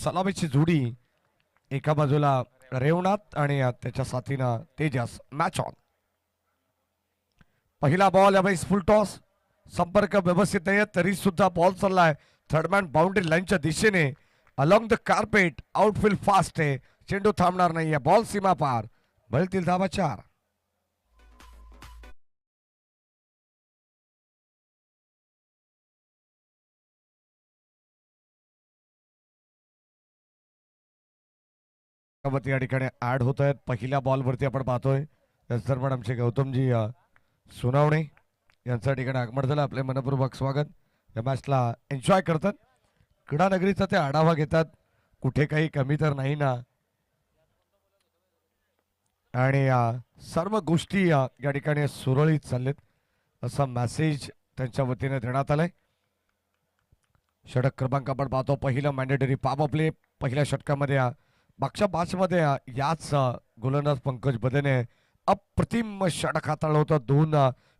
सलामीची जोडी एका बाजूला रेवनाथ आणि त्याच्या साथीनं तेजस. Match on. पहिला बॉल यावेळी फुल टॉस. संपर्क व्यवस्थित नाही तरी सुद्धा बॉल चाललाय थर्डमॅन बाउंड्री लाईनच्या दिशेने along the carpet. Outfield fast आहे. चेंडू थांबणार नाहीये. बॉल सीमा पार. मिळतील धावा 4. या ठिकाणी ऍड होत आहेत. पहिल्या बॉलवरती आपण पाहतोय सर पण आमचे गौतमजी सोनावणे यांच्या ठिकाणी आगमन झालं. आपले मनपूर्वक स्वागत. या मॅचला एन्जॉय करतात. क्रीडा नगरीचा ते आढावा घेतात. कुठे काही कमी तर नाही ना. आणि सर्व गोष्टी या ठिकाणी सुरळीत चाललेत असा मेसेज त्यांच्या वतीने देण्यात आलाय. षटक क्रमांक आपण पाहतो. पहिलं मॅन्डेटरी पॉवर प्ले. पहिल्या षटकामध्ये मागच्या मॅचमध्ये याच गोलंदाज पंकज बदेने अप्रतिम षटक हाताळलं होतं. 2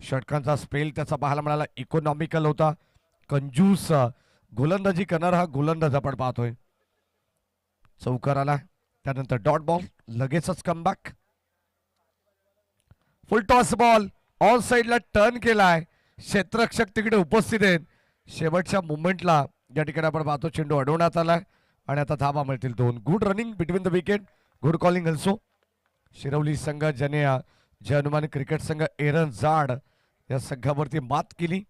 षटकांचा स्पेल त्याचा पाहायला मिळाला. इकॉनॉमिकल होता. कंजूस गोलंदाजी करणारा हा गोलंदाज आपण पाहतोय. चौकार आला. त्यानंतर डॉट बॉल. लगेचच comeback. Full toss ball on साइडला टर्न केलाय. क्षेत्ररक्षक तिकडे उपस्थित आहेत. शेवटच्या मुवमेंटला या ठिकाणी आपण पाहतो चेंडू अडवण्यात आलाय आणि आता धावा मिळतील 2. Good running between the wicket. Good calling also. Shirwali संघ ज्याने जय हनुमान क्रिकेट संघ एरन जाड या संघावरती मात केली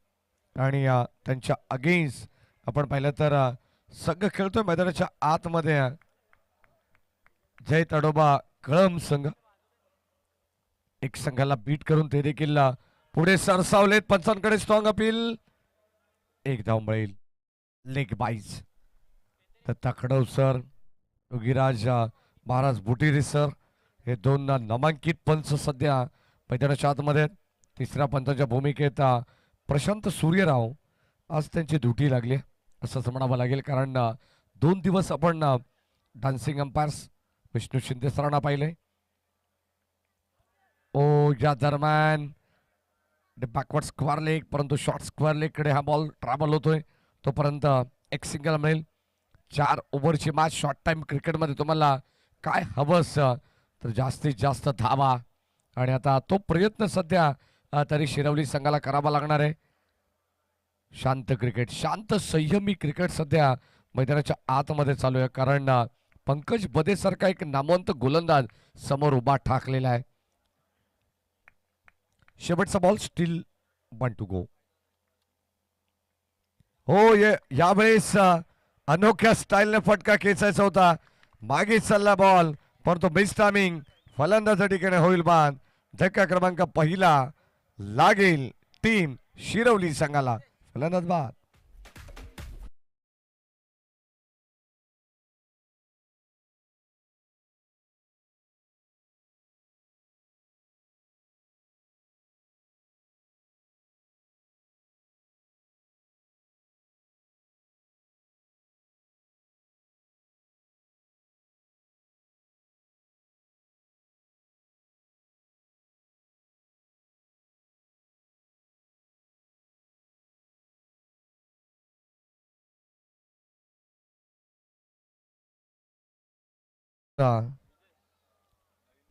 आणि त्यांच्या अगेन्स्ट आपण पाहिलं तर संघ खेळतोय मैदानाच्या आतमध्ये जय तडोबा कळम संघ. एक संघाला बीट करून ते देखील पुढे सरसावलेत. पंचांकडे स्ट्रॉंग अपील. एक धाव मिळेल. लेग बाईज दत्ता खडवसर योगीराज महाराज बुटीरे सर हे 2 नामांकित पंच सध्या मैदानाच्या आतमध्ये. तिसऱ्या पंचाच्या भूमिकेत प्रशांत सूर्यराव आज त्यांची ड्युटी लागली असंच म्हणावं लागेल. कारण 2 दिवस आपण डान्सिंग अंपायर्स विष्णू शिंदे सरांना पाहिले. ओ या दरम्यान बॅकवर्ड स्क्वेअर लेग परंतु शॉर्ट स्क्वेअर लेग कडे हा बॉल ट्रॅव्हल होतोय. तोपर्यंत एक सिंगल मिळेल. 4 ओव्हरची मॅच. शॉर्ट टाइम क्रिकेटमध्ये तुम्हाला काय हवं तर जास्तीत जास्त धावा आणि आता तो प्रयत्न सध्या तरी शिरवली संघाला करावा लागणार आहे. शांत क्रिकेट, शांत संयमी क्रिकेट सध्या मैदानाच्या आतमध्ये चालू आहे. कारण पंकज बदे सारखा एक नामवंत गोलंदाज समोर उभा ठाकलेला आहे. शेवटचा बॉल. Steel 1 to go. हो यावेळेस अनोख्या स्टाईलने फटका खेचायचा होता. मागे चालला बॉल परंतु मिस टायमिंग. फलंदाजा ठिकाणी होईल बाद. धक्का क्रमांक पहिला लागेल टीम शिरवली संघाला. फलंदाज बाद.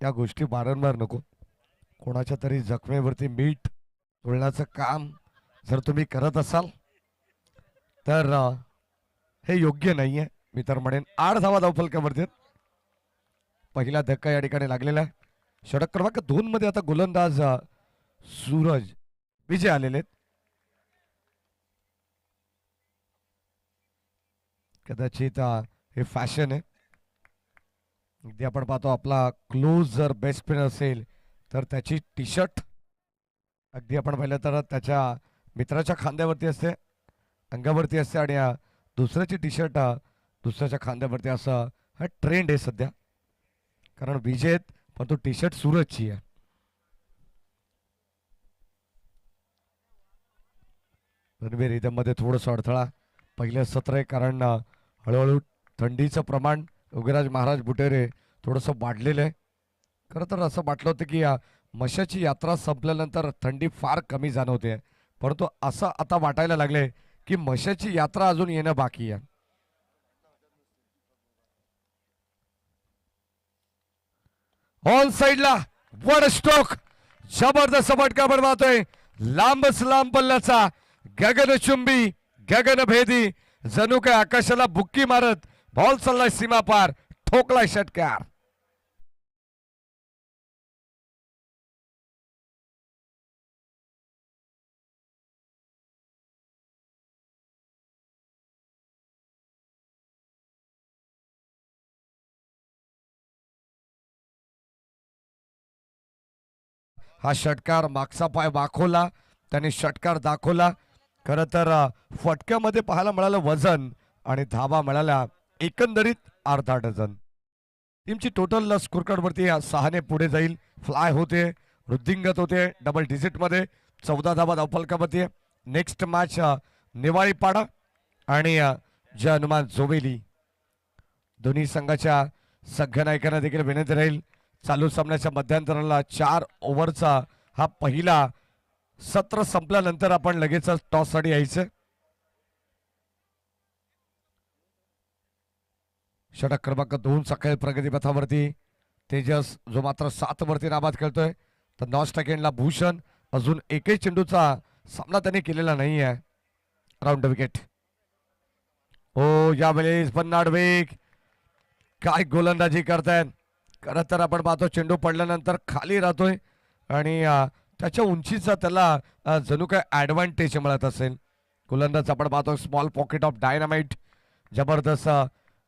या गोष्टी वारंवार नको. कोणाच्या तरी जखमेवरती मीठ चोळण्याचं काम जर तुम्ही करत असाल तर हे योग्य नाहीये. मी तर म्हणेन 8 धावा धावफलकावरती. पहिला धक्का या ठिकाणी लागलेला आहे. षटक क्रमांक 2 मध्ये आता गोलंदाज सूरज विजय आलेले आहेत. कदाचित हे फॅशन आहे. अगदी आपण पाहतो आपला क्लोज जर बेस्ट फ्रेंड असेल तर त्याची टी शर्ट अगदी आपण पाहिलं तर त्याच्या मित्राच्या खांद्यावरती असते, अंगावरती असते आणि दुसऱ्याची टी शर्ट दुसऱ्याच्या खांद्यावरती. असं हा ट्रेंड आहे सध्या. कारण विजय पण तो टी शर्ट सूरजची आहे. रणवीर रिदम मध्ये थोडंसं अडथळा पहिलं सत्र आहे. कारण हळूहळू थंडीचं प्रमाण योगीराज महाराज बुटेरे थोडंसं वाढलेलं आहे. खरं तर असं वाटलं होतं की मशाची यात्रा संपल्यानंतर थंडी फार कमी जाणवते. परंतु असं आता वाटायला लागले की मशाची यात्रा अजून येणं बाकी आहे. ऑन साइडला वन स्ट्रोक, जबरदस्त फटका आपण पाहतोय. लांबच लांब पल्ल्याचा गगनचुंबी गगनभेदी, जणू काय आकाशाला बुक्की मारत बॉल चाललाय सीमा पार, ठोकलाय षटकार. हा षटकार मागचा पाय वाखवला, त्याने षटकार दाखवला. खर तर फटक्यामध्ये पाहायला मिळालं वजन आणि धावा मिळाल्या एकंदरीत अर्धा डझन. टीमची टोटल स्कोर कार्ड वरती 6 पुढे जाईल. फ्लाय होते, वृद्धिंगत होते डबल डिजिट मध्ये, 14 धावा धावफलकामध्ये. नेक्स्ट मॅच निवाळीपाडा आणि जय हनुमान जोवेली. दोन्ही संघाच्या संघनायकांना देखील विनंती राहील, चालू सामन्याच्या मध्यंतराला 4 ओव्हरचा हा पहिला सत्र संपल्यानंतर आपण लगेच टॉस साठी यायचं. षटक क्रमांक 2 सकाळी प्रगतीपथावरती तेजस, जो मात्र 7 वरती नाबाद खेळतोय. तर 9 सेकंडला भूषण, अजून एकही चेंडूचा सामना त्याने केलेला नाही आहे. Round wicket. हो, यावेळेस बन्नाड वेग, काय गोलंदाजी करतायत. खरं तर आपण पाहतो चेंडू पडल्यानंतर खाली राहतोय आणि त्याच्या उंचीचा त्याला जणू काय ऍडव्हान्टेज मिळत असेल. गोलंदाज आपण पाहतो स्मॉल पॉकेट ऑफ डायनामाइट, जबरदस्त.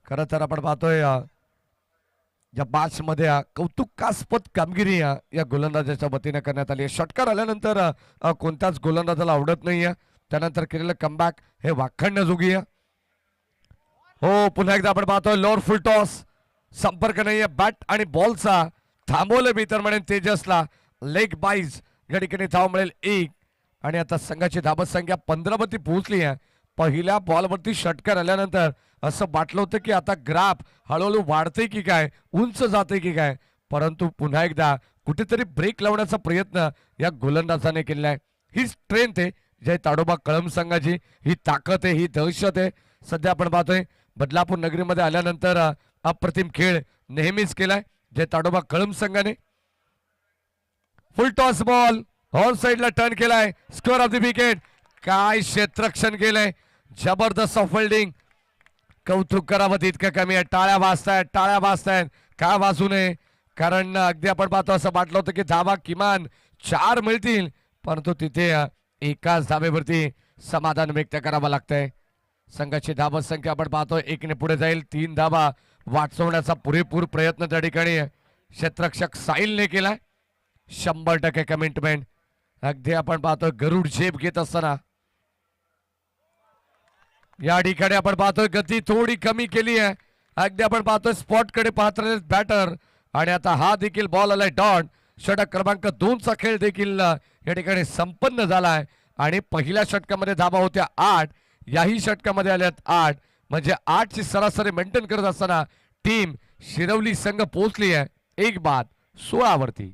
खरं तर आपण पाहतोय या मॅच मध्ये कौतुकास्पद कामगिरी या गोलंदाजाच्या वतीने करण्यात आली. षटकार आल्यानंतर कोणत्याच गोलंदाजाला आवडत नाहीये, त्यानंतर केलेलं कमबॅक हे वाखाणण्याजोगी आहे. हो, पुन्हा एकदा आपण पाहतोय लोअर फुल टॉस, संपर्क नाहीये बॅट आणि बॉलचा. थांबवलं मी तर म्हणेन तेजसला. लेग बाईज या ठिकाणी धाव मिळेल 1 आणि आता संघाची धाबत संख्या 15 वरती पोहोचली आहे. पहिल्या बॉलवरती षटकार आल्यानंतर असं वाटलं होतं की आता ग्राफ हळूहळू वाढते की काय, उंच जाते की काय, परंतु पुन्हा एकदा कुठेतरी ब्रेक लावण्याचा प्रयत्न या गोलंदाजाने केलाय. ही स्ट्रेंथ आहे जय ताडोबा कळंब संघाची, ही ताकद आहे, ही दहशत आहे. सध्या आपण पाहतोय बदलापूर नगरीमध्ये आल्यानंतर अप्रतिम खेळ नेहमीच केलाय जय ताडोबा कळंब संघाने. फुल टॉस बॉल ऑन साइडला टर्न केलाय, स्कोअर ऑफ द विकेट. काय क्षेत्ररक्षण केलंय, जबरदस्त फिल्डिंग. कौतुक करावं तितकं कमी आहे. टाळ्या वाजतायत, टाळ्या वाजतायत. का वाजू नये, कारण अगदी आपण पाहतो असं वाटलं होतं की धावा किमान 4 मिळतील, परंतु तिथे एकाच धावेवरती समाधान व्यक्त करावं लागतंय. संघाची धावा संख्या आपण पाहतो 1 ने पुढे जाईल. 3 धावा वाचवण्याचा पुरेपूर प्रयत्न त्या ठिकाणी क्षेत्ररक्षक साहिलने केलाय. 100% कमिटमेंट. अगदी आपण पाहतो गरुड झेप घेत असताना या ठिकाणी आपण पाहतोय गती थोडी कमी केली आहे. अगदी आपण पाहतोय स्पॉट कडे पाहत बॅटर आणि आता हा देखील बॉल आलाय डॉट. षटक क्रमांक 2 चा खेळ देखील या ठिकाणी संपन्न झालाय आणि पहिल्या षटकामध्ये धाबा होत्या 8, याही षटकामध्ये आल्यात 8, म्हणजे 8 ची सरासरी मेंटेन करत असताना टीम शिरवली संघ पोहोचली आहे 1 बाद 16 वरती.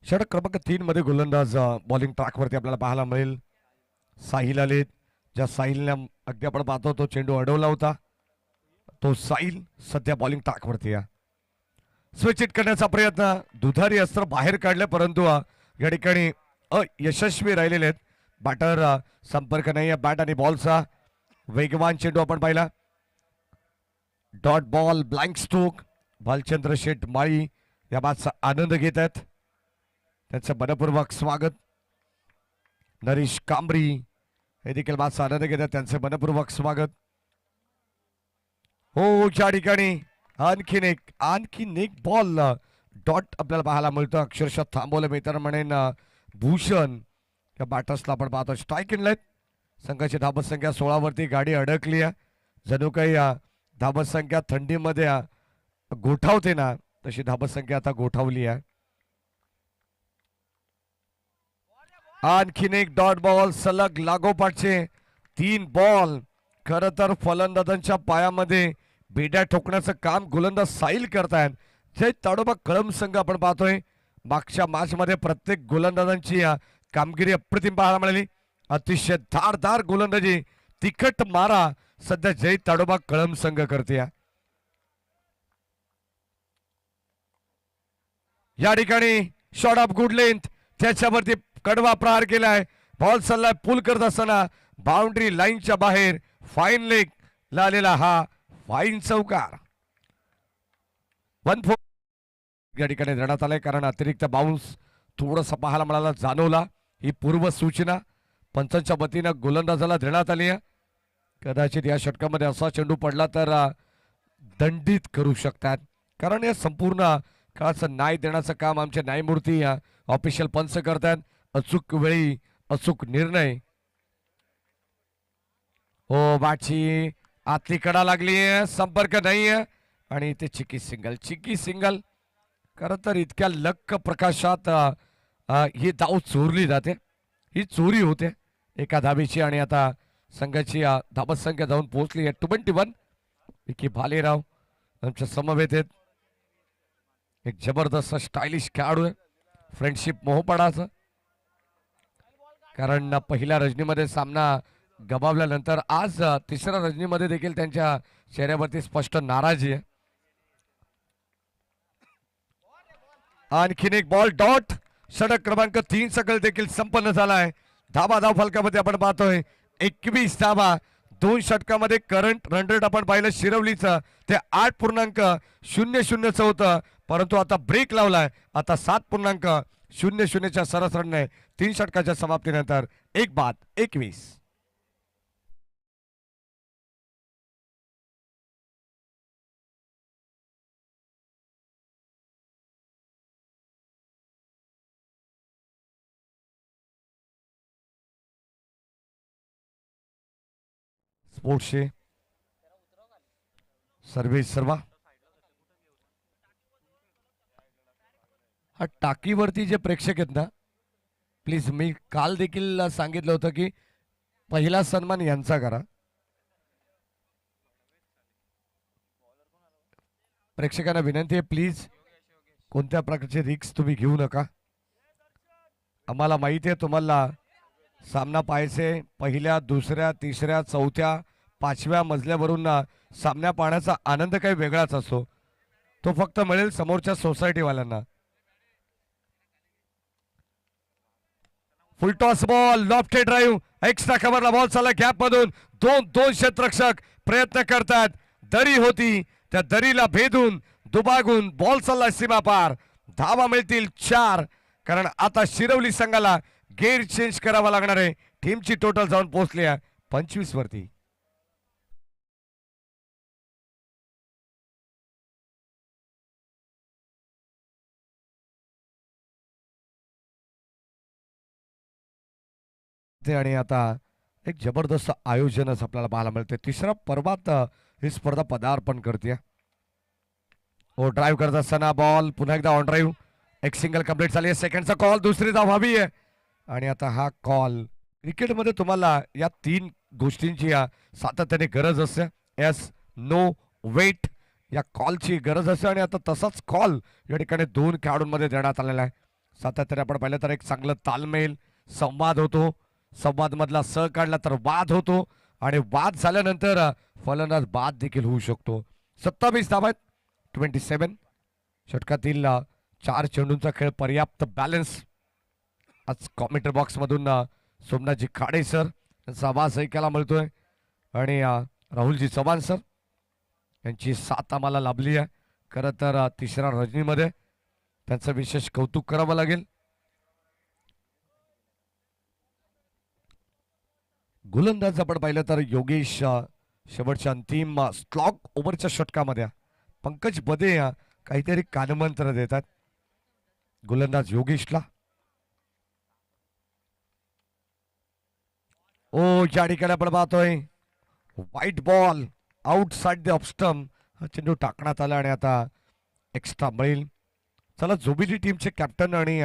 षटक क्रमांक 3 मध्ये गोलंदाज बॉलिंग ट्रॅकवरती आपल्याला पाहायला मिळेल. साहिल आले, ज्या साहिलने अगदी आपण पाहतो तो चेंडू अडवला होता. तो साहिल सध्या बॉलिंग ट्रॅकवरती आहे. स्विच इट करण्याचा प्रयत्न, दुधारी अस्त्र बाहेर काढले, परंतु या ठिकाणी अयशस्वी राहिलेले आहेत. बॅटर संपर्क नाही आहे बॅट आणि बॉलचा. वेगवान चेंडू आपण पाहिला. Dot ball, blank stroke. Bhalchandra Sheth Mali या बातचा आनंद घेत आहेत, त्यांचं मनपूर्वक स्वागत. नरेश कांबरी हे देखील बातचा आनंद घेतात, त्यांचे मनपूर्वक स्वागत. हो, या ठिकाणी आणखीन एक बॉल डॉट आपल्याला पाहायला मिळतो. अक्षरशः थांबवलं मी तर म्हणेन भूषण या बॅटर्सला आपण पाहतो स्ट्राईक इनलाय. संघाची धाबत संख्या 16 वरती गाडी अडकली आहे. जणू काही धाबत संख्या थंडीमध्ये गोठावते ना तशी धाबसंख्या आता गोठावली आहे. आणखीन एक डॉट बॉल सलग लागोपाठचे 3 बॉल. खर तर फलंदाजांच्या पायामध्ये बेड्या ठोकण्याचं काम गोलंदाज साईल करतायत. जय ताडोबा कळंब संघ आपण पाहतोय मागच्या मॅच मध्ये प्रत्येक गोलंदाजांची कामगिरी अप्रतिम पाहायला मिळाली. अतिशय धारदार गोलंदाजी तिखट मारा सध्या जय ताडोबा कळंब संघ करते. या ठिकाणी शॉट ऑफ गुड लेंथ त्याच्यावरती कडवा प्रहार केलाय. बॉल सल्लाय पुल करत असताना बाउंड्री लाईनच्या बाहेर फाईन लेग ला आलेला हा फाईन चौकार. 1-4 या ठिकाणी देण्यात आलाय कारण अतिरिक्त बाउन्स थोडंसं पाहायला मिळाला जाणवला. ही पूर्व सूचना पंचांच्या वतीनं गोलंदाजाला देण्यात आली आहे. कदाचित या षटकामध्ये असा चेंडू पडला तर दंडित करू शकतात कारण या संपूर्ण काळाचं न्याय देण्याचं काम आमचे न्यायमूर्ती ऑफिशियल पंच करतात. अचूक वेळी अचूक निर्णय. हो बॅटची आतली कडा लागली आहे संपर्क नाहीये आणि ते चिकी सिंगल. खरं तर इतक्या लक्क प्रकाशात ही धाव चोरली जाते. ही चोरी होते एका धाबीची आणि आता संघाची धाबत संख्या जाऊन पोहोचली आहे 21. विकी भालेराव आमच्या समवेत आहेत. एक जबरदस्त स्टायलिश खेळाडू आहे फ्रेंडशिप मोहपडाचं. कारण पहिल्या रजनीमध्ये सामना गमावल्यानंतर आज तिसऱ्या रजनीमध्ये देखील त्यांच्या चेहऱ्यावरती स्पष्ट नाराजी आहे. आणखीन एक बॉल डॉट. षटक क्रमांक 3 सकल देखील संपन्न झालाय. धाबा धाव फलकामध्ये आपण पाहतोय 21 धाबा. 2 षटकामध्ये करंट रन रेट आपण पाहिलं शिरवलीचं ते 8.00 होतं परंतु आता ब्रेक लावलाय. आता 7.00च्या सरस रनने 3 षटकाच्या समाप्तीनंतर 1-21. स्पोर्ट्सचे सर्वा हा टाकीवरती जे प्रेक्षक आहेत ना प्लीज मी काल देखील सांगितलं होतं की पहिला सन्मान यांचा करा. प्रेक्षकांना विनंती आहे प्लीज कोणत्या प्रकारचे रिस्क तुम्ही घेऊ नका. आम्हाला माहिती आहे तुम्हाला सामना पाहायचे पहिल्या दुसऱ्या तिसऱ्या चौथ्या 5व्या मजल्यावरून सामना पाहण्याचा आनंद काही वेगळाच असतो. तो फक्त मिळेल समोरच्या सोसायटीवाल्यांना. Full toss ball lofted drive extra कव्हरला बॉल चालला गॅप मधून दोन क्षेत्ररक्षक प्रयत्न करतात. दरी होती त्या दरीला भेदून दुबागून बॉल चालला सीमा पार. धावा मिळतील 4 कारण आता शिरवली संघाला गेअर चेंज करावा लागणार आहे. टीमची टोटल जाऊन पोहोचली आहे 25 वरती. आणि आता एक जबरदस्त आयोजनच आपल्याला पाहायला मिळते. तिसऱ्या पर्वात ही स्पर्धा पदार्पण करते. ओ ड्राईव्ह करत असताना बॉल पुन्हा एकदा ऑन ड्राईव्ह. एक सिंगल कंप्लीट झाली आहे. सेकंडचा कॉल दुसरी धाव हवी आहे आणि आता हा कॉल क्रिकेटमध्ये तुम्हाला या 3 गोष्टींची सातत्याने गरज असते. एस नो वेट या कॉलची गरज असते आणि आता तसाच कॉल या ठिकाणी 2 खेळाडूंमध्ये देण्यात आलेला आहे. सातत्याने आपण पाहिलं तर एक चांगलं तालमेल संवाद होतो. संवाद मधला स काढला तर वाद होतो आणि वाद झाल्यानंतर फलंदाज बाद देखील होऊ शकतो. 27 धावा आहेत 27. षटकातील 4 चेंडूंचा खेळ पर्याप्त बॅलन्स. आज कॉमेंट्री बॉक्स मधून सोमनाथजी खाडे सर यांचा आवाज ऐकायला मिळतोय आणि राहुलजी चव्हाण सर यांची साथ आम्हाला लाभली आहे. खरं तर तिसऱ्या रजनीमध्ये त्यांचं विशेष कौतुक करावं लागेल. गोलंदाज आपण पाहिलं तर योगेश शेवटच्या अंतिम स्लॉग ओव्हरच्या षटकामध्ये पंकज बदे काहीतरी कानमंत्र देतात गोलंदाज योगेशला. ओ या ठिकाणी आपण पाहतोय white ball outside the off stump. हा चेंडू टाकण्यात आला आणि आता एक्स्ट्रा मिळेल. चला जोबिली टीमचे कॅप्टन आणि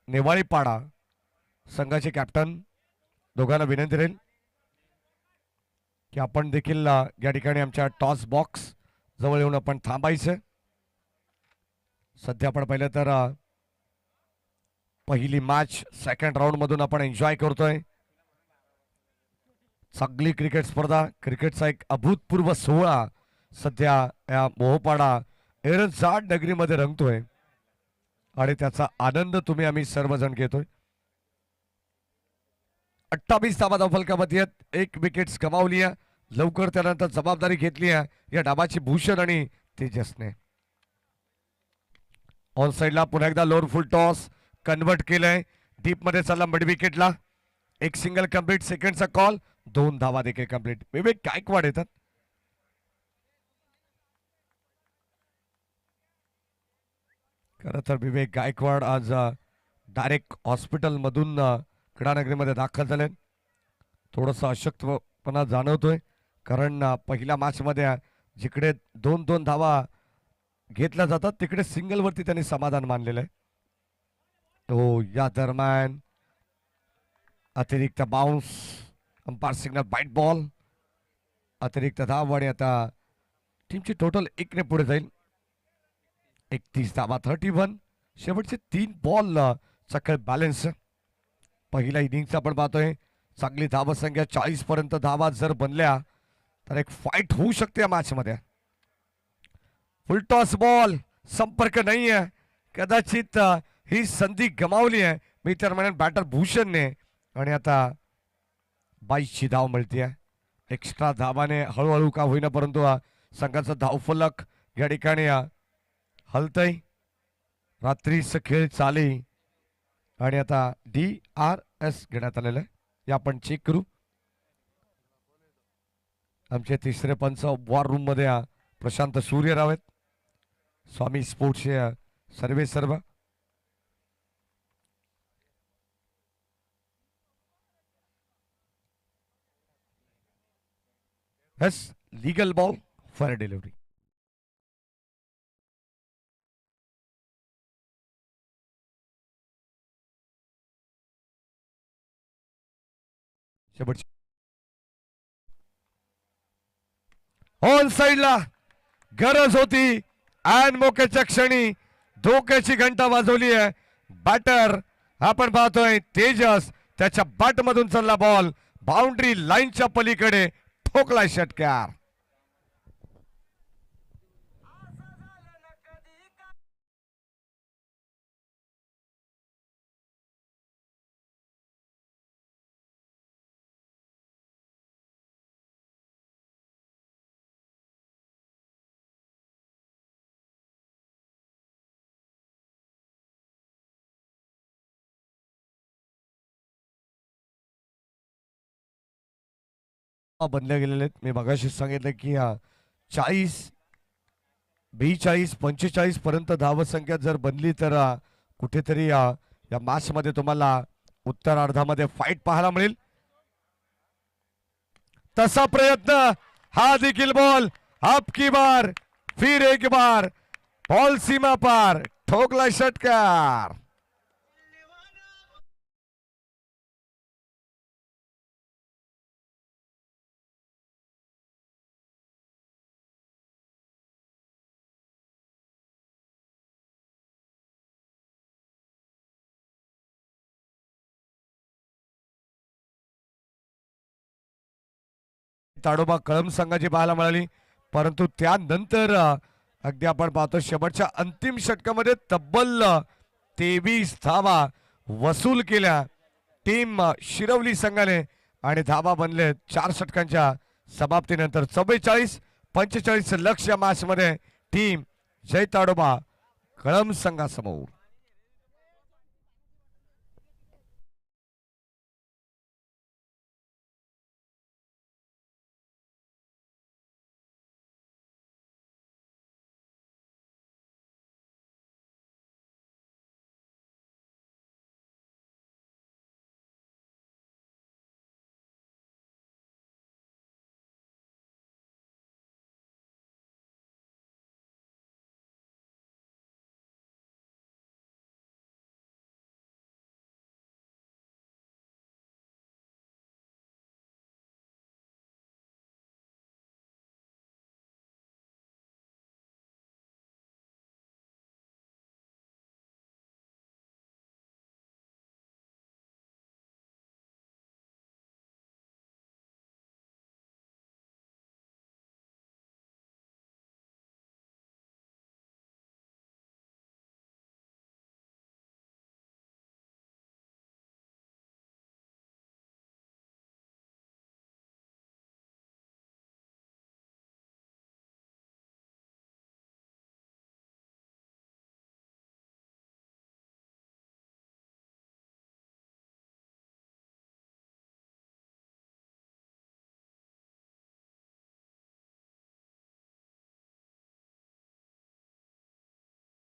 नेवाळीपाडा संघाचे कॅप्टन दोघांना विनंती राहील की आपण देखील या ठिकाणी आमच्या टॉस बॉक्स जवळ येऊन आपण थांबायचं. सध्या आपण पाहिलं तर पहिली मॅच सेकंड राऊंड मधून आपण एन्जॉय करतोय. चांगली क्रिकेट स्पर्धा, क्रिकेटचा एक अभूतपूर्व सोहळा सध्या या मोहपाडा एरजाड नगरीमध्ये रंगतोय आणि त्याचा आनंद तुम्ही आम्ही सर्वजण घेतोय. 28 धावा धावफलकामध्ये एक विकेट गमावली आहे. लवकर त्यानंतर जबाबदारी घेतली आहे या डावाची भूषण आणि तेजसने. ऑन साइडला पुन्हा एकदा लोअर फुल टॉस कन्वर्ट केलंय. डीप मध्ये चालला मिड विकेटला. एक सिंगल कंप्लीट, सेकंडचा कॉल, 2 धावा देखील कंप्लीट. विवेक गायकवाड येतात. खरं तर विवेक गायकवाड आज डायरेक्ट हॉस्पिटल मधून क्रीडानगरीमध्ये दाखल झाले. थोडंसं अशक्तपणा जाणवतोय कारण पहिल्या मॅच मध्ये जिकडे 2-2 धावा घेतल्या जातात तिकडे सिंगल वरती त्यांनी समाधान मानलेलं आहे. तो या दरम्यान अतिरिक्त bounce, umpire signal wide ball, अतिरिक्त धाव आणि आता टीमची टोटल 1 ने पुढे जाईल. 31 धावा 31. शेवटचे 3 बॉल चक्कर बॅलन्स. पहिल्या इनिंगचा आपण पाहतोय चांगली धावसंख्या 40 पर्यंत धावा जर बनल्या तर एक फाईट होऊ शकते या मॅच मध्ये. फुल टॉस बॉल, संपर्क नाही आहे. कदाचित ही संधी गमावली आहे मी तर म्हणेन बॅटर भूषणने. आणि आता 22ची धाव मिळते आहे. एक्स्ट्रा धावाने हळूहळू का होईना परंतु संघाचा धावफलक या ठिकाणी हलतय. रात्रीच खेळ चाले आणि आता DRS घेण्यात आलेलं आहे. हे आपण चेक करू. आमचे तिसरे पंच वॉर रूम मध्ये प्रशांत सूर्यराव आहेत. स्वामी स्पोर्ट्सचे सर्व Yes, legal ball for a delivery. शेवटची ऑन साइडला गरज होती आणि मोक्याच्या क्षणी धोक्याची घंटा वाजवली आहे. बॅटर आपण पाहतोय तेजस, त्याच्या बॅट मधून चालला बॉल बाउंड्री लाईनच्या पलीकडे ठोकला षटकार. बनले गेलेले आहेत. मी मगाशी सांगितलं की 40 42 45 पर्यंत धावसंख्या जर बनली तर कुठेतरी या मॅच मध्ये तुम्हाला उत्तरार्धामध्ये फाईट पाहायला मिळेल. तसा प्रयत्न, हा देखील बॉल, अब की बार फिर एक बार बॉल सीमा पार, ठोकला षटकार. ताडोबा कळम संघाची पाहायला मिळाली परंतु त्यानंतर अगदी आपण पाहतो शेवटच्या अंतिम षटकामध्ये तब्बल 23 धावा वसूल केल्या टीम शिरवली संघाने आणि धावा बनले 4 षटकांच्या समाप्तीनंतर. 44-45 लक्ष या मॅच मध्ये टीम जय ताडोबा कळम संघासमोर.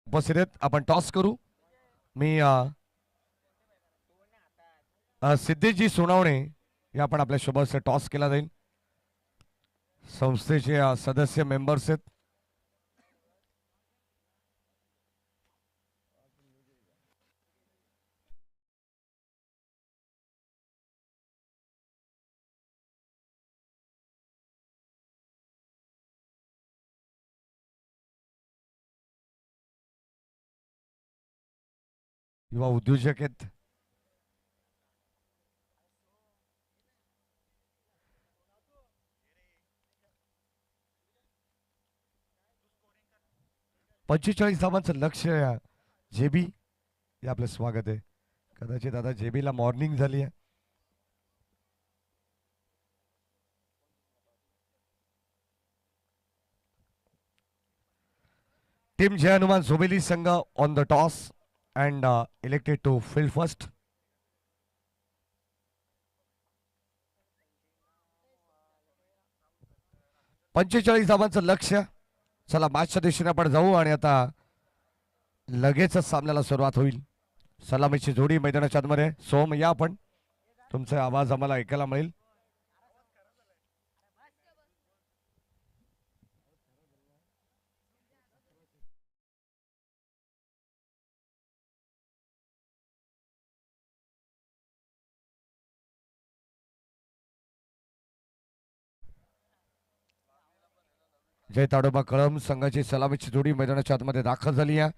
उपस्थित आहेत. आपण टॉस करू. मी सिद्धेशजी सोनावणे या आपण आपल्या सोबत टॉस केला जाईल. संस्थेचे सदस्य मेंबर्स आहेत. युवा उद्योजक आहेत. पंचेचाळीस धावांचं लक्ष्य जेबी हे आपलं स्वागत आहे. कदाचित आता जेबीला मॉर्निंग झाली आहे. टीम जय हनुमान झोबेली संघ on the toss and elected to field first. पंचेचाळीस धावांचं लक्ष्य. चला मॅचच्या दिशेने आपण जाऊ आणि आता लगेचच सामन्याला सुरुवात होईल. सलामीची जोडी मैदानाच्या आतमध्ये. सोम या आपण, तुमचा आवाज आम्हाला ऐकायला मिळेल. जय ताडोबा कळम संघाची सलामीची जोडी मैदानाच्या आतमध्ये दाखल झाली आहे.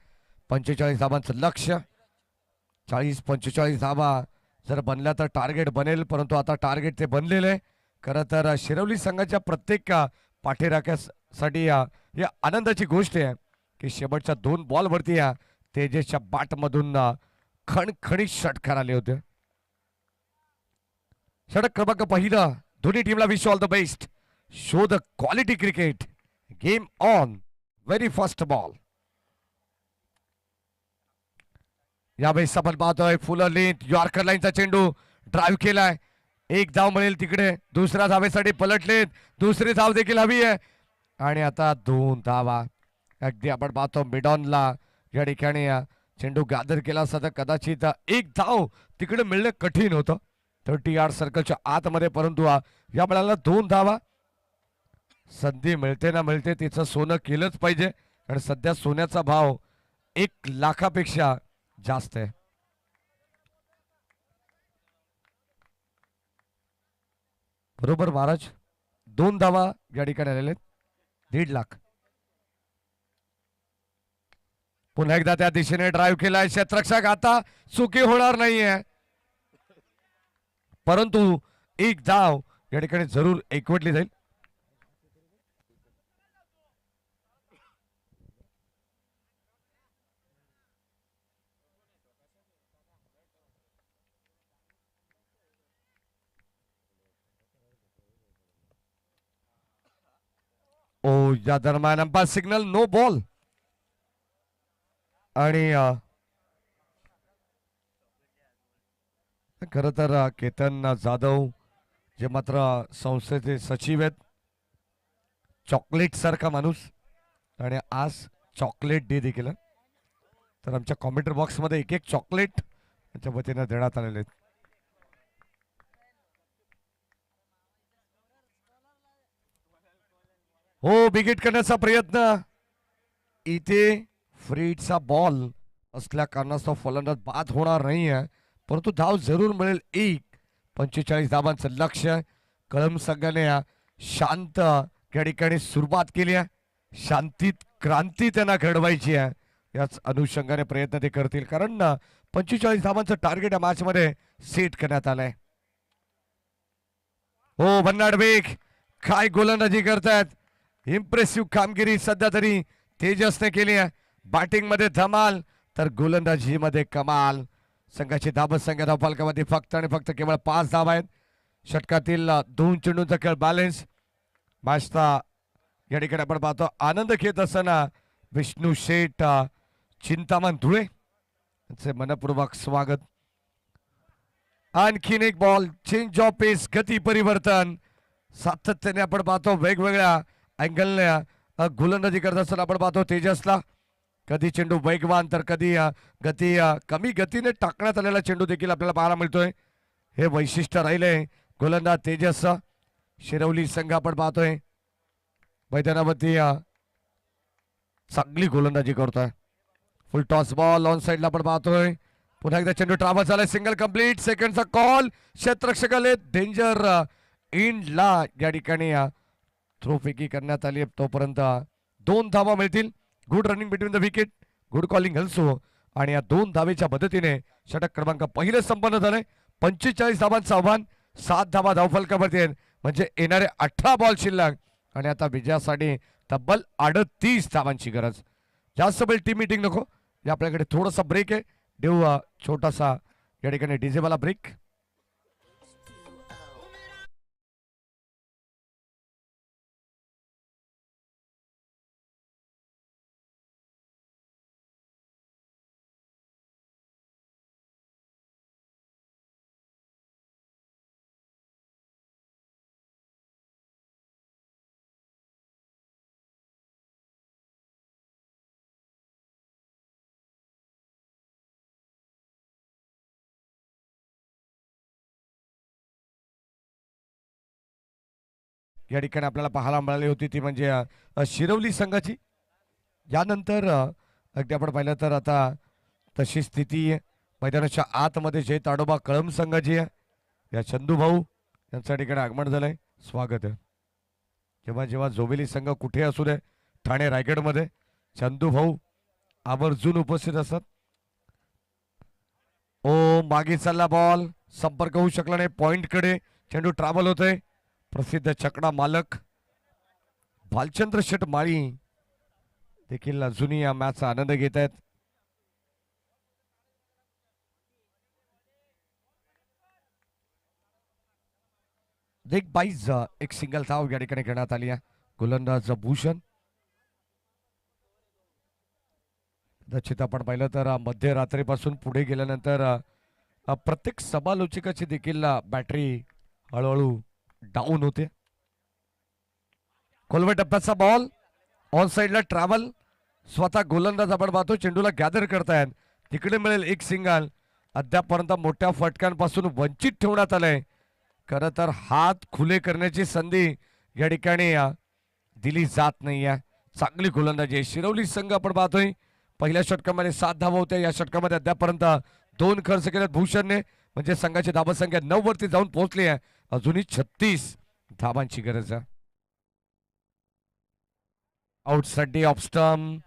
45 धावांचं लक्ष्य. 40-45 धावा जर बनल्या तर टार्गेट बनेल, परंतु आता टार्गेट ते बनलेलं आहे. खरं तर शिरवली संघाच्या प्रत्येक पाठीराख्यासाठी या आनंदाची गोष्ट आहे की शेवटच्या 2 बॉलवरती या तेजसच्या बॅटमधून खणखणीत षटकार आले होते. षटक क्रमांक पहिला. दोन्ही टीमला wish all the best. Show the quality cricket. Game on. Very first ball. यावेळेस आपण पाहतोय फुल लेंथ यॉर्कर लाईनचा चेंडू ड्राईव्ह केलाय. एक धाव मिळेल तिकडे. दुसऱ्या धावेसाठी पलटलेत. दुसरी धाव देखील हवी आहे आणि आता 2 धावा. अगदी आपण पाहतो मिडॉनला या ठिकाणी चेंडू गादर केला असता तर कदाचित एक धाव तिकडे मिळणं कठीण होतं 30 यार्ड सर्कलच्या आतमध्ये, परंतु या मिळाला 2 धावा. संधी मिळते ना मिळते तिचं सोनं केलंच पाहिजे, कारण सध्या सोन्याचा भाव 1 लाखापेक्षा जास्त आहे. बरोबर महाराज. 2 धावा या ठिकाणी आलेले 1.5 लाख. पुन्हा एकदा त्या दिशेने ड्राईव्ह केलाय क्षेत्ररक्षक. आता चुकी होणार नाहीये, परंतु एक धाव या ठिकाणी जरूर एकवटली जाईल. ओ या दरम्यान अंपायर सिग्नल नो बॉल. आणि खर तर केतन जाधव जे मात्र संस्थेचे सचिव आहेत, चॉकलेट सारखा माणूस, आणि आज चॉकलेट डे देखील, तर आमच्या कॉमेंटर बॉक्स मध्ये एक चॉकलेट त्यांच्या वतीने देण्यात आलेले आहेत. हो बिगिट करण्याचा प्रयत्न. इथे फ्रीडचा बॉल असल्या कारणास्तव फलंदाज बाद होणार नाही आहे, परंतु धाव जरूर मिळेल. 45 धावांचं लक्ष्य. कळम संघाने शांत या ठिकाणी सुरुवात केली आहे. शांतीत क्रांती त्यांना घडवायची आहे. याच अनुषंगाने प्रयत्न ते करतील, कारण 45 धावांचं टार्गेट या मॅच मध्ये सेट करण्यात आलंय. हो भन्नाड बेग काय गोलंदाजी करतायत. इम्प्रेसिव्ह कामगिरी सध्या तरी तेजसने केली आहे. बॅटिंग मध्ये धमाल तर गोलंदाजी मध्ये कमाल. संघाची धाबत संख्या धावफलकामध्ये फक्त आणि फक्त केवळ 5 धावा आहेत. षटकातील 2 चेंडूंचा खेळ बॅलन्स. मॅचचा या ठिकाणी आपण पाहतो आनंद घेत असताना विष्णू शेठ चिंतामण धुळे यांचे मनपूर्वक स्वागत. आणखीन एक बॉल. चेंज ऑफ पेस, गती परिवर्तन सातत्याने आपण पाहतो. वेगवेगळ्या अँगलने गोलंदाजी करत असताना आपण पाहतो तेजसला. कधी चेंडू वेगवान तर कधी गती कमी गतीने टाकण्यात आलेला चेंडू देखील आपल्याला पाहायला मिळतोय. हे वैशिष्ट्य राहिले गोलंदाज तेजस शिरवली संघ आपण पाहतोय मैदानावरती चांगली गोलंदाजी करतोय. फुल टॉस बॉल ऑन साइडला आपण पाहतोय. पुन्हा एकदा चेंडू ट्रॅव्हल झालाय. Single complete. सेकंडचा कॉल. क्षेत्ररक्षकाले डेंजर इंडला या ठिकाणी थ्रो फेकी करण्यात आली. तोपर्यंत 2 धावा मिळतील. Good running between the wicket. Good calling हल्सो. आणि या 2 धावेच्या मदतीने षटक क्रमांक पहिले संपन्न झाले. 45 धावांचं आव्हान. 7 धावा धावफलकावरती आहेत. म्हणजे येणारे 18 बॉल शिल्लक आणि आता विजयासाठी तब्बल 38 धावांची गरज. जास्त वेळ टीम मीटिंग नको. या आपल्याकडे थोडासा ब्रेक आहे. देऊ छोटासा या ठिकाणी डीजे वाला ब्रेक. या ठिकाणी आपल्याला पाहायला मिळाली होती ती म्हणजे शिरवली संघाची. यानंतर अगदी आपण पाहिलं तर आता तशी स्थिती मैदानाच्या आतमध्ये जय ताडोबा कळम संघाची आहे. या चंदू भाऊ यांच्या ठिकाणी आगमन झालंय. स्वागत आहे. जेव्हा जेव्हा जोबेली संघ कुठे असू दे ठाणे रायगडमध्ये चंदू भाऊ आवर्जून उपस्थित असतात. ओ मागे चालला बॉल. संपर्क होऊ शकला नाही. पॉइंटकडे चेंडू ट्रॅव्हल होतोय. प्रसिद्ध चकडा मालक भालचंद्र शेट माळी देखील अजूनही या मॅचचा आनंद घेत आहेत. एक बाईज एक सिंगल धाव या ठिकाणी घेण्यात आली आहे. गोलंदाज भूषण. कदाचित आपण पाहिलं तर मध्यरात्रीपासून पुढे गेल्यानंतर प्रत्येक समालोचकाची देखील बॅटरी हळूहळू डाऊन होते. खोलवे टप्प्याचा बॉल ऑन साइडला ट्रॅव्हल. स्वतः गोलंदाज आपण पाहतो चेंडूला गॅदर करतायत. तिकडे मिळेल एक सिंगल. अद्यापर्यंत मोठ्या फटक्यांपासून वंचित ठेवण्यात आलंय. खरं तर हात खुले करण्याची संधी या ठिकाणी दिली जात नाहीये. चांगली गोलंदाजी शिरवली संघ आपण पाहतोय. पहिल्या षटकामध्ये 7 धावा होत्या. या षटकामध्ये अद्यापर्यंत 2 खर्च केलेत भूषणने. म्हणजे संघाची धावसंख्या 9 वरती जाऊन पोहोचली आहे. अजूनही 36 धावांची गरज आहे. आउटसाठी ऑफ स्टंप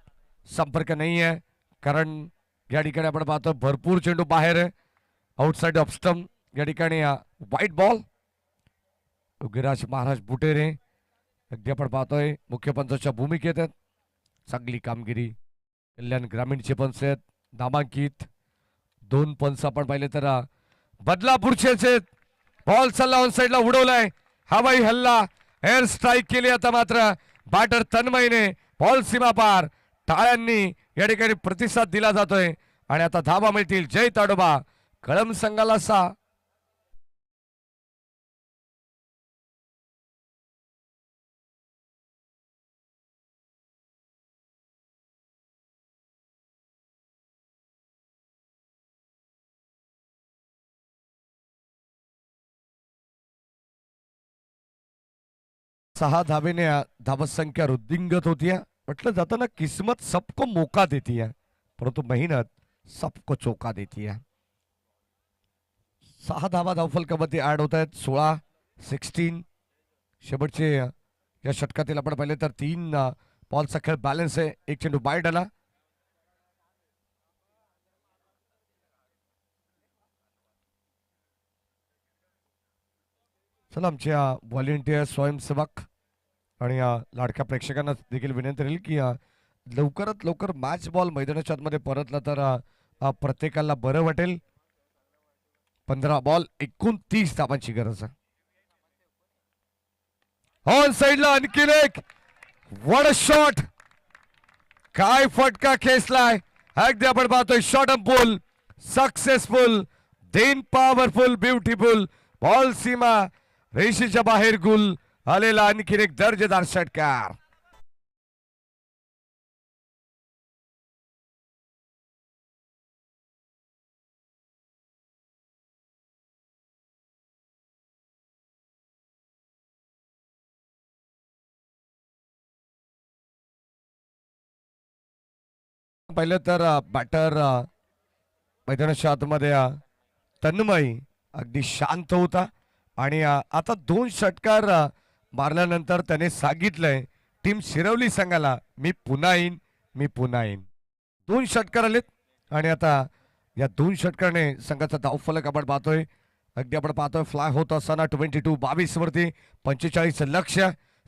संपर्क नाही आहे. कारण या ठिकाणी आपण पाहतो भरपूर चेंडू बाहेर आहे. आउटसाइड ऑफ स्टंप या ठिकाणी व्हाईट बॉल. योगीराज महाराज बुटेरे अगदी आपण पाहतोय मुख्य पंचाच्या भूमिकेत आहेत. चांगली कामगिरी. कल्याण ग्रामीणचे पंच आहेत नामांकित. 2 पंच आपण पाहिले तर बदलापूरचे. बॉल चालला ऑन साइडला उडवलाय. हवाई हल्ला एअर स्ट्राईक केली. आता मात्र बॅटर तन्मयने बॉल सीमा पार. टाळ्यांनी या ठिकाणी प्रतिसाद दिला जातोय आणि आता धावा मिळतील जय ताडोबा कळम संघाला 6. धावेने धावत संख्या वृद्धिंगत होती है. म्हटलं जातं ना किस्मत सबको मौका देती है परंतु मेहनत सबको चौका देती है. 6 धावा धावफलकामध्ये ऍड होत आहेत. 16 शेवटचे या षटकातील आपण पाहिले तर 3 बॉलचा खेळ बॅलन्स आहे. एक चेंडू बाहेर आला. चला आमच्या व्हॉलेंटियर स्वयंसेवक आणि लाडक्या प्रेक्षकांना देखील विनंती राहील की लवकरात लवकर मॅच बॉल मैदानाच्या आतमध्ये परतला तर प्रत्येकाला बरं वाटेल. 15 बॉल 29 धावांची गरज आहे. ऑन साइडला आणखी एक व्हाट अ शॉट. काय फटका खेचलाय. अगदी आपण पाहतोय shot and pull successful then powerful beautiful ball सीमा रेषेच्या बाहेर गुल आलेला आणखी एक दर्जेदार षटकार. पाहिलं तर बॅटर मैदानाच्या आतमध्ये तन्मय अगदी शांत होता आणि आता 2 षटकार मारल्यानंतर त्याने सांगितलंय टीम शिरवली संघाला मी पुन्हा येईन. 2 षटकार आलेत आणि आता या 2 षटकाने संघाचा धावफलक आपण पाहतोय. अगदी आपण पाहतोय फ्लाय होत असताना 22-22 वरती 45 लक्ष.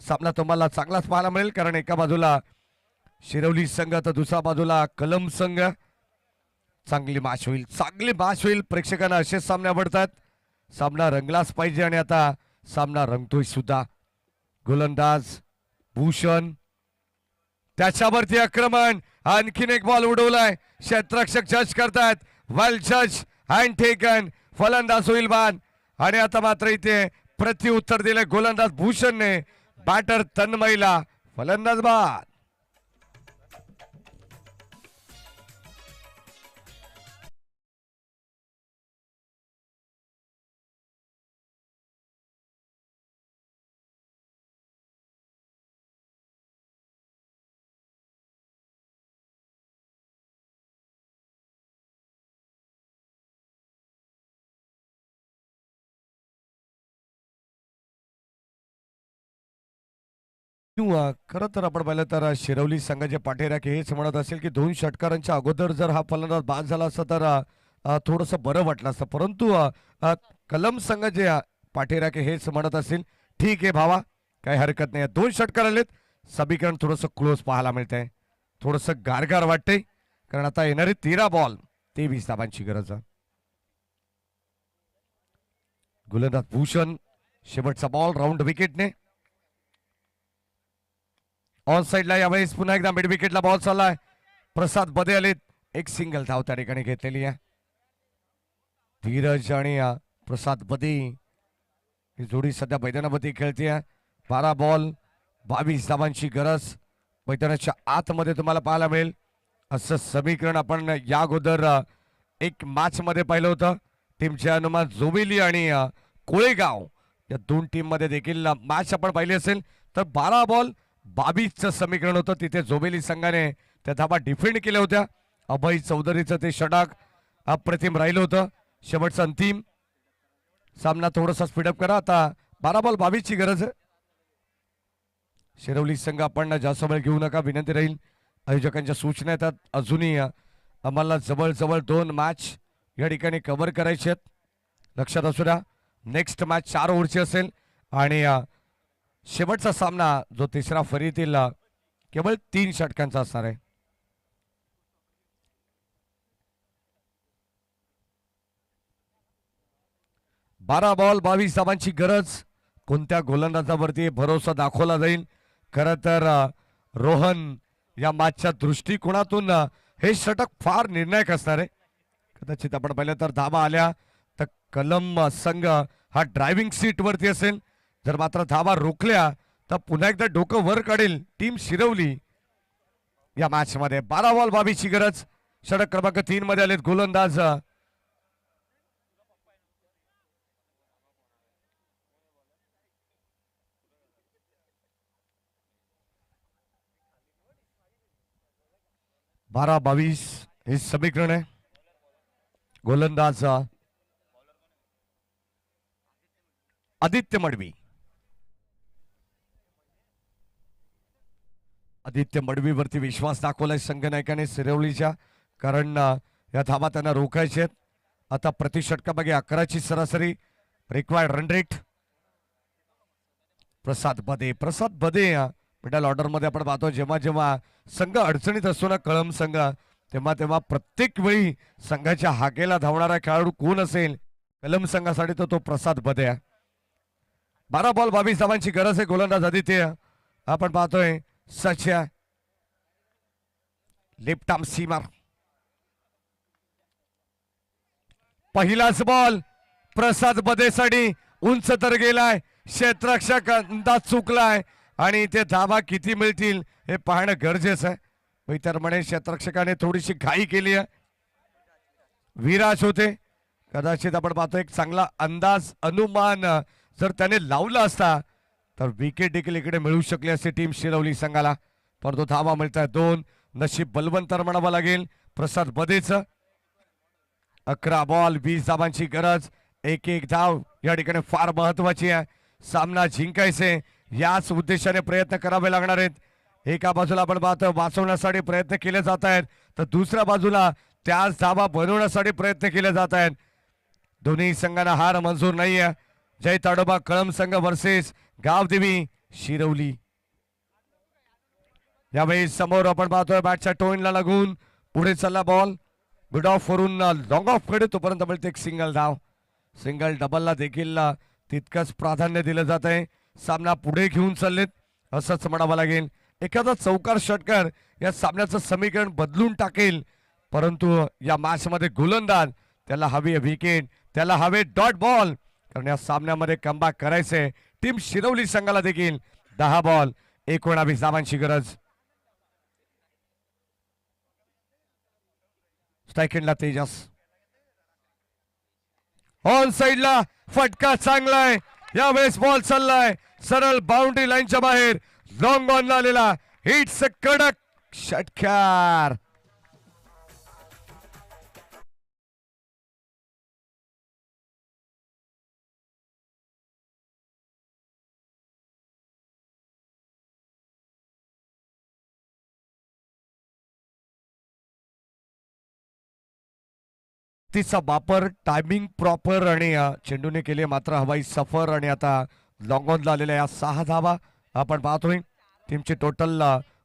सामना तुम्हाला चांगलाच पाहायला मिळेल कारण एका बाजूला शिरवली संघ तर दुसऱ्या बाजूला कलम संघ. चांगली मॅच होईल प्रेक्षकांना असेच सामने आवडतात. सामना रंगलाच पाहिजे आणि आता सामना रंगतोय सुद्धा. गोलंदाज भूषण त्याच्यावरती आक्रमण. आणखीन एक बॉल उडवलाय. क्षेत्ररक्षक जज करतायत. वेल जज हँड टेकन. फलंदाज होईल बाद आणि आता मात्र इथे प्रत्युत्तर दिले गोलंदाज भूषणने. बॅटर तन्मयला फलंदाज बाद. खरं तर आपण पाहिलं तर शिरवली संघाचे पाठीराखे हेच म्हणत असेल की 2 षटकारांच्या अगोदर जर हा फलंदाज बाद झाला असता तर थोडंसं बरं वाटलं असतं. परंतु कलम संघाचे पाठीराखे हेच म्हणत असतील ठीक आहे भावा काही हरकत नाही. 2 षटकार आलेत. समीकरण थोडंसं क्लोज पाहायला मिळतंय. थोडंसं गारगार वाटतंय कारण आता येणारे 13 बॉल 23 धावांची गरज आहे. गोलंदाज भूषण शेवटचा बॉल राऊंड विकेटने. ऑन साइडला यावेळेस पुन्हा एकदा मिड विकेटला बॉल चाललाय. प्रसाद बदे आलेत. एक सिंगल धाव त्या ठिकाणी घेतलेली आहे. धीरज आणि प्रसाद बदे ही जोडी सध्या मैदानामध्ये खेळते. 12 बॉल 22 धावांची गरज मैदानाच्या आतमध्ये तुम्हाला पाहायला मिळेल. असं समीकरण आपण या अगोदर एक मॅच मध्ये पाहिलं होतं. टीमचे हनुमान जोबेली आणि कोळेगाव या 2 टीम मध्ये देखील मॅच आपण पाहिली असेल तर 12 बॉल 22चं समीकरण होतं. तिथे जोबेली संघाने त्या धावा डिफेंड केल्या होत्या. अभय चौधरीचं ते षटक अप्रतिम राहिलं होतं. शेवटचा अंतिम सामना थोडासा स्पीडअप करा. आता 12 बॉल 22ची गरज आहे. शिरवली संघ आपण जास्त वेळ घेऊ नका विनंती राहील. आयोजकांच्या सूचना येतात. अजूनही आम्हाला जवळजवळ 2 मॅच या ठिकाणी कव्हर करायचे आहेत. लक्षात असू द्या नेक्स्ट मॅच 4 ओव्हरची असेल आणि शेवटचा सामना जो तिसरा फरीतील केवळ 3 षटकांचा असणार आहे. बारा बॉल 22 धावांची गरज. कोणत्या गोलंदाजावरती भरोसा दाखवला जाईल. खरं तर रोहन या मॅचच्या दृष्टिकोनातून हे षटक फार निर्णायक असणार आहे. कदाचित आपण पाहिलं तर धावा आल्या तर कलम संघ हा ड्रायव्हिंग सीट वरती असेल. जर मात्र धावा रोखल्या तर पुन्हा एकदा डोकं वर काढेल टीम शिरवली या मॅच मध्ये. 12 बॉल 22ची गरज. षटक क्रमांक 3 मध्ये आलेत गोलंदाज बारा 22 हे समीकरण आहे. गोलंदाज आदित्य मडवी. आदित्य मडवीवरती विश्वास दाखवलाय संघनायकाने शिरवलीच्या कारण या धावा त्यांना रोखायचे आहेत. आता प्रति षटकामागे 11ची सरासरी रिक्वायर्ड रन रेट. प्रसाद बदे मिडल ऑर्डर मध्ये आपण पाहतो जेव्हा जेव्हा संघ अडचणीत असतो ना कळम संघ तेव्हा प्रत्येक वेळी संघाच्या हाकेला धावणारा खेळाडू कोण असेल कलम संघासाठी तो प्रसाद बदे. 12 बॉल 22 धावांची गरज आहे. गोलंदाज आदित्य आपण पाहतोय सच्या लेफ्ट आर्म सीमर. पहिलाच बॉल प्रसाद बदेसाठी उंच तर गेलाय. क्षेत्ररक्षक अंदाज चुकलाय आणि ते धावा किती मिळतील हे पाहणं गरजेचं आहे. इतर म्हणे क्षेत्ररक्षकाने थोडीशी घाई केली आहे. विराज होते. कदाचित आपण पाहतो एक चांगला अंदाज अनुमान जर त्याने लावला असता तर विकेट देखील इकडे मिळू शकली असते टीम शिरवली संघाला. परंतु धावा मिळतात 2. नशीब बलवंतर म्हणावं लागेल प्रसाद बदेच. 11 बॉल 20 धावांची गरज. एक एक धाव या ठिकाणी फार महत्वाची आहे. सामना जिंकायचे याच उद्देशाने प्रयत्न करावे लागणार आहेत. एका बाजूला आपण पाहतो वाचवण्यासाठी प्रयत्न केले जात आहेत तर दुसऱ्या बाजूला त्याच धावा बनवण्यासाठी प्रयत्न केले जात आहेत. दोन्ही संघांना हार मंजूर नाहीये. जय ताडोबा कळम संघ वर्सेस गावदेवी शिरवली. यावेळी समोर आपण पाहतोय बॅटच्या टोईनला लागून पुढे चालला बॉल. मिड ऑफ वरून लॉंग ऑफ कडे तोपर्यंत मिळते एक सिंगल धाव. सिंगल डबलला देखील तितकंच प्राधान्य दिलं जात आहे. सामना पुढे घेऊन चाललेत असंच म्हणावं लागेल. एखादा चौकार षटकार या सामन्याचं समीकरण बदलून टाकेल परंतु या मॅच मध्ये गोलंदाज त्याला हवी विकेट, त्याला हवे डॉट बॉल कारण या सामन्यामध्ये कमबॅक करायचे. टीम शिरवली संघाला देखील 10 बॉल 19 धावांची गरज. स्ट्राईकला तेजस ऑन साइडला फटका चांगलाय. यावेळेस बॉल चाललाय सरळ बाउंड्री लाईनच्या बाहेर. लॉंग ऑन आलेला हिट्स कडक षटकार. तिचा वापर टायमिंग प्रॉपर आणि चेंडूने केले मात्र हवाई सफर आणि आता लॉंग ऑन आलेल्या या 6 धावा आपण पाहतोय. टीमची टोटल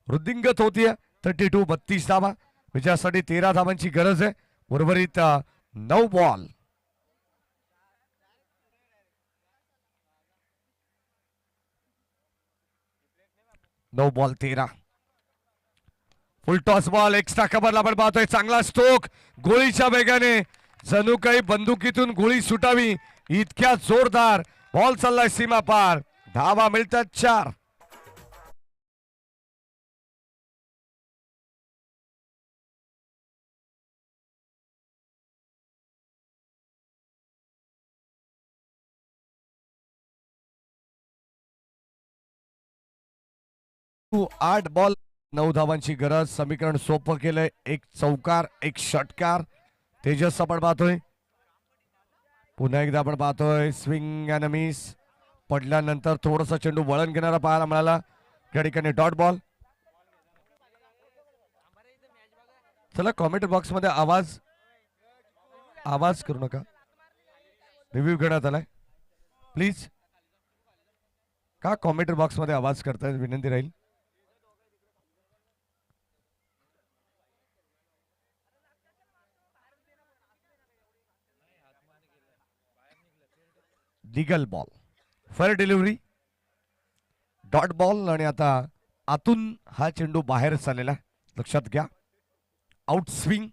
वृद्धिंगत होतीये 32 धावा. विजयासाठी 13 धावांची गरज आहे. उर्वरित 9 ball. No ball 13. Full toss ball extra कव्हरला आपण पाहतोय. चांगला स्ट्रोक गोळीच्या वेगाने जणू काही बंदुकीतून गोळी सुटावी इतक्या जोरदार बॉल चाललाय सीमा पार. धावा मिळतात 4. आठ बॉल 9 धावांची गरज. समीकरण सोपं केलंय. एक चौकार एक षटकार. तेजस आपण पाहतोय. पुन्हा एकदा आपण पाहतोय स्विंग अँड मिस. पडल्यानंतर थोडंसं चेंडू वळण घेणारा पाहायला मिळाला. या ठिकाणी डॉट बॉल. चला कॉमेंट बॉक्स मध्ये आवाज करू नका. रिव्ह्यू घेण्यात आलाय प्लीज. का कॉमेंट बॉक्स मध्ये आवाज करताय विनंती राहील. Legal ball fair delivery dot ball आणि आता आतून हा चेंडू बाहेर चाललेला लक्षात घ्या. आउट स्विंग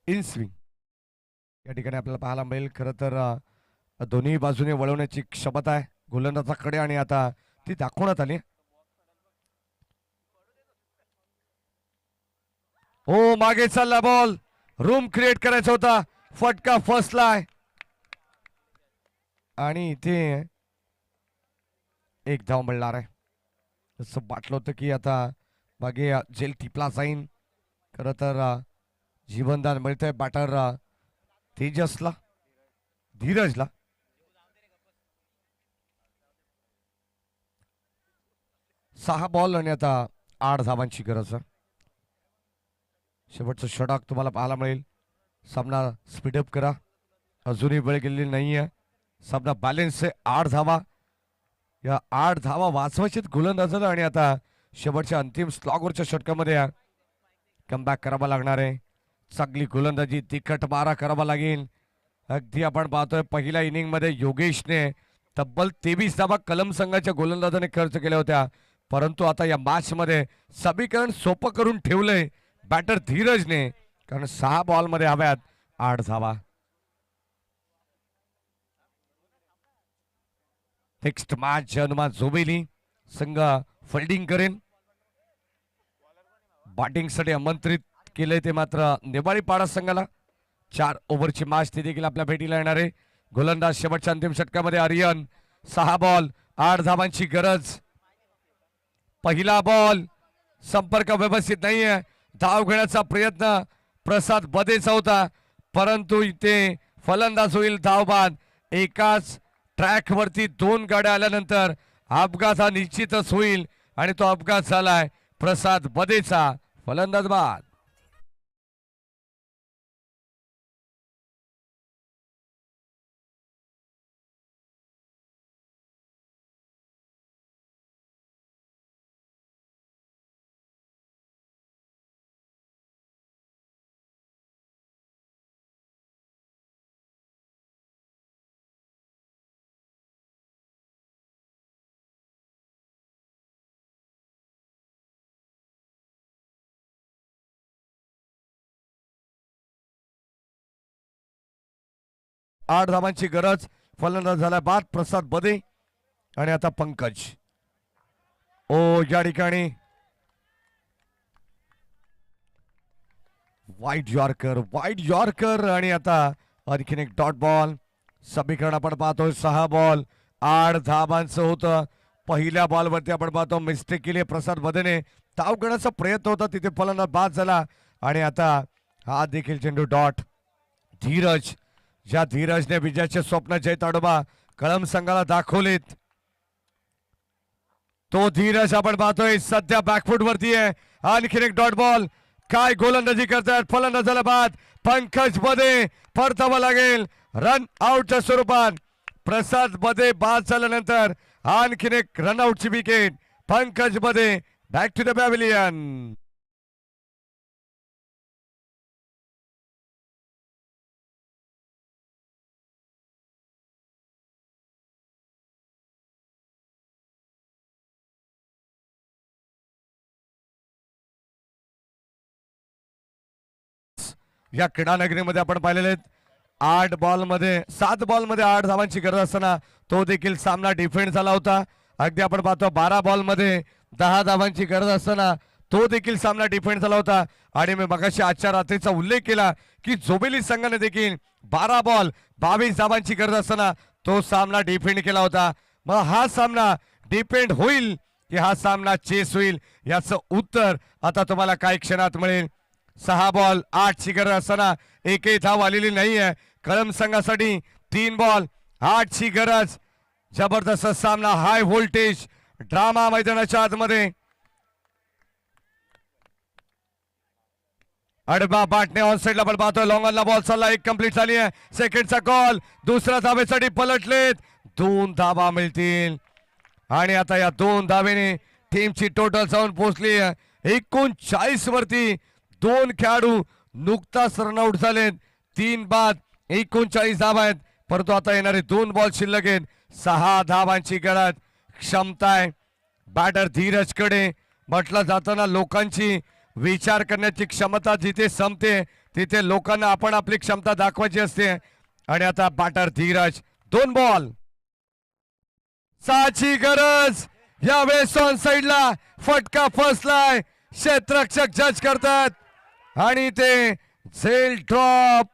इन स्विंग या ठिकाणी आपल्याला पाहायला मिळेल. खरं तर दोन्ही बाजूने वळवण्याची क्षमता आहे गोलंदाजाकडे आणि आता ती दाखवण्यात आली. हो मागे चालला बॉल. रूम क्रिएट करायचा होता. फटका फसलाय आणि इथे एक धाव मिळणार आहे. असं वाटलं होतं की आता मागे जेल टिपला जाईन. खरं तर जीवनदान मिळतंय बॅटर तेजसला धीरजला. सहा बॉल आणि आता 8 धावांची गरज आहे. शेवटचं षटक तुम्हाला पाहायला मिळेल. सामना स्पीडअप करा. अजूनही वेळ गेलेली नाहीये. सामना बॅलन्स आहे. 8 धावा. या 8 धावा वाचवायच्यात गोलंदाजाला आणि आता शेवटच्या अंतिम स्लॉगवरच्या षटकामध्ये कमबॅक करावा लागणार आहे. चांगली गोलंदाजी तिखट मारा करावा लागेल. अगदी आपण पाहतोय पहिल्या इनिंग मध्ये योगेशने तब्बल 23 धावा कलम संघाच्या गोलंदाजाने खर्च केल्या होत्या परंतु आता या मॅच मध्ये समीकरण सोपं करून ठेवलंय बॅटर धीरजने कारण 6 बॉल मध्ये हव्यात 8 धावा. नेक्स्ट मॅच हनुमान जोबेली संघ फिल्डिंग करेन. बॅटिंग साठी आमंत्रित केले ते मात्र नेवाळीपाडा संघाला. 4 ओव्हरची मॅच ती देखील आपल्या भेटीला येणार आहे. गोलंदाज शेवटच्या अंतिम षटकामध्ये आर्यन. 6 बॉल 8 धावांची गरज. पहिला बॉल संपर्क व्यवस्थित नाहीये. धाव घेण्याचा प्रयत्न प्रसाद बदेचा होता, परंतु इथे फलंदाज होईल धावबाद. एकाच ट्रॅक वरती दोन गाड्या आल्यानंतर अपघात हा निश्चितच होईल आणि तो अपघात झालाय प्रसाद बदेचा. फलंदाज बाद. आठ धावांची गरज. फलंदाज झाला बाद प्रसाद बदे. आणि आता पंकज. ओ या ठिकाणी वाईट यॉर्कर आणि आता आणखीन एक डॉट बॉल. समीकरण आपण पाहतोय 6 बॉल 8 धावांचं होतं. पहिल्या बॉलवरती आपण पाहतो मिस्टेक केली प्रसाद बदेने. धाव घेण्याचा प्रयत्न होता, तिथे फलंदाज बाद झाला. आणि आता हा देखील चेंडू डॉट. धीरज, ज्या धीरजने विजयाचे स्वप्न जय ताडोबा कळम संघाला दाखवलेत, तो धीरज आपण पाहतोय सध्या बॅकफूट वरती आहे. आणखीन एक डॉट बॉल. काय गोलंदाजी करतात, फलंदाजाला बाद. पंकज बदे परतावा लागेल रन आउटच्या स्वरूपात. प्रसाद बदे बाद झाल्यानंतर आणखीन एक रनआउटची विकेट. पंकज बदे बॅक टू द पॅव्हिलियन. या क्रीडा नगरीमध्ये आपण पाहिलेले आहेत 8 बॉलमध्ये 7 बॉलमध्ये 8 धावांची गरज असताना तो देखील सामना डिफेंड झाला होता. अगदी आपण पाहतो 12 बॉलमध्ये 10 धावांची गरज असताना तो देखील सामना डिफेंड झाला होता. आणि मी मगाशी आजच्या रात्रीचा उल्लेख केला की जोबेली संघाने देखील 12 बॉल 22 धावांची गरज असताना तो सामना डिफेंड केला होता. मग हा सामना डिपेंड होईल की हा सामना चेस होईल, याचं उत्तर आता तुम्हाला काही क्षणात मिळेल. 6 बॉल 8 ची गरज असताना एकही धाव आलेली नाहीये. कळम संघासाठी 3 बॉल 8 ची गरज. जबरदस्त सामना, हाय व्होल्टेज ड्रामा मैदानाच्या आतमध्ये. अडबा बाटणे ऑन साइडला पण पाहतोय. लॉंग ऑनला बॉल चालला, एक कंप्लीट झाली आहे. सेकंडचा कॉल, दुसऱ्या धावेसाठी पलटलेत. 2 धावा मिळतील आणि आता या 2 धावेने टीमची टोटल जाऊन पोहोचली 39 वरती. 2 खेळाडू नुकताच रनआउट झालेत. 3 बाद 39 धावा आहेत, परंतु आता येणारे 2 बॉल शिल्लक आहेत. 6 धावांची गरज. क्षमता आहे बॅटर धीरजकडे. म्हटलं जाताना लोकांची विचार करण्याची क्षमता जिथे संपते तिथे लोकांना आपण आपली क्षमता दाखवायची असते. आणि आता बॅटर धीरज. 2 बॉल 6 ची गरज. यावेळेस ऑन साइडला फटका फसलाय. क्षेत्ररक्षक जज करतात आणि ते झेल ड्रॉप.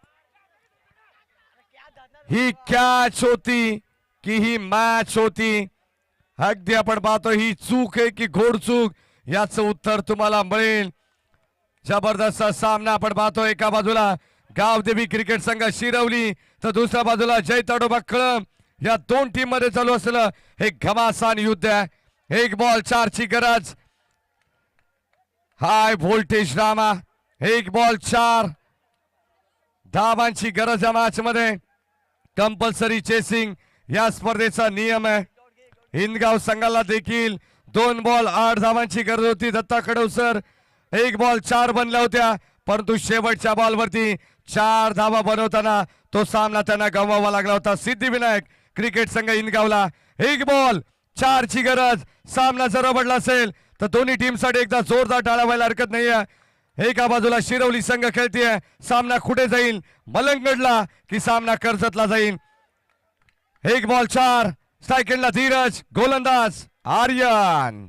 ही कॅच होती की ही मॅच होती, अगदी आपण पाहतो ही चूक आहे की घोडचूक, याचं उत्तर तुम्हाला मिळेल. जबरदस्त सामना आपण पाहतो. एका बाजूला गावदेवी क्रिकेट संघ शिरवली तर दुसऱ्या बाजूला जय ताडोबा कळम. या 2 टीम मध्ये चालू असलेलं हे घमासान युद्ध आहे. 1 बॉल 4 ची गरज. High voltage drama. 1 बॉल 4 धावांची गरज या मॅच मध्ये. कंपल्सरी चेसिंग या स्पर्धेचा नियम आहे. हिंदगाव संघाला देखील 2 बॉल 8 धावांची गरज होती. दत्ता कडवसर 1 बॉल 4 बनल्या होत्या, परंतु शेवटच्या बॉलवरती 4 धावा बनवताना तो सामना त्यांना गमवावा लागला होता. सिद्धिविनायक क्रिकेट संघ हिंदगावला 1 बॉल 4 ची गरज. सामना जर रबडला असेल तर दोन्ही टीमसाठी एकदा जोरदार टाळ्या व्हायला हरकत नाहीये. एका बाजूला शिरवली संघ खेळतीये. सामना कुठे जाईल, मलंगडला की सामना कर्जतला जाईल. 1 बॉल 4 स्ट्राइकला धीरज, गोलंदाज आर्यन.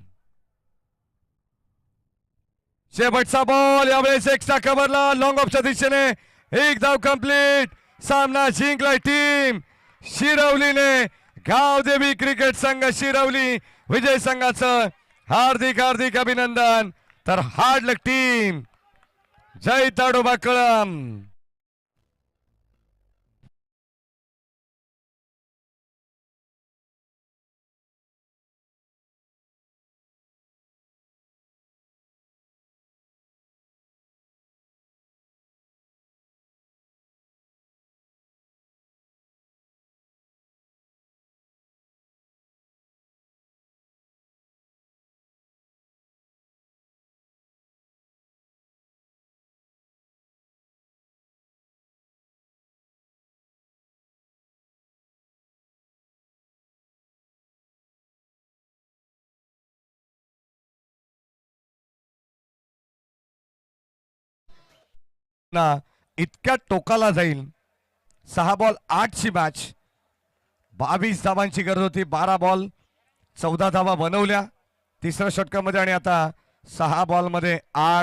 शेवटचा बॉल यावेळेस एक्स्ट्रा कव्हरला लॉंग ऑफच्या दिशेने. 1 धाव कंप्लीट. सामना जिंकलाय टीम शिरवलीने. गावदेवी क्रिकेट संघ शिरवली विजय संघाचं हार्दिक हार्दिक अभिनंदन. तर हार्ड लक टीम, जय ताडोबा कळम. ना इतक्या टोकाला जाईल. 6 बॉल 8ची मॅच, 22 धावांची गरज होती. 12 बॉल 14 धावा बनवल्या तिसऱ्या षटकामध्ये आणि आता 6 बॉल मध्ये 8